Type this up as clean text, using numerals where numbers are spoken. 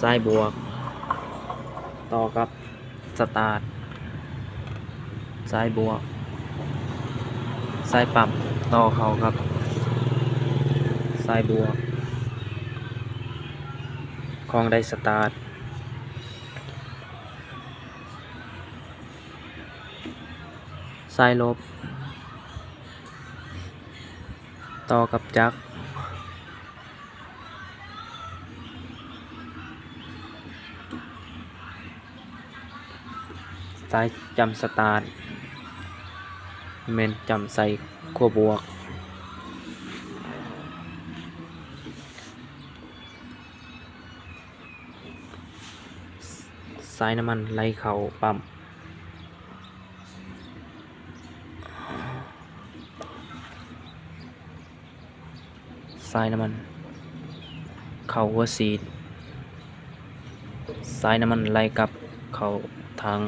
สายบวกต่อกับสตาร์ทสายบวกสายปั๊มต่อเข้ากับสายบวกของได้สตาร์ทสายลบต่อกับจักรสายจำสตาร์ทเมนจำใส่ขั้วบวกสายน้ำมันไหลเข้าปั๊มสายน้ำมันเข้าหัวฉีดสายน้ำมันไหลกลับเข้าถัง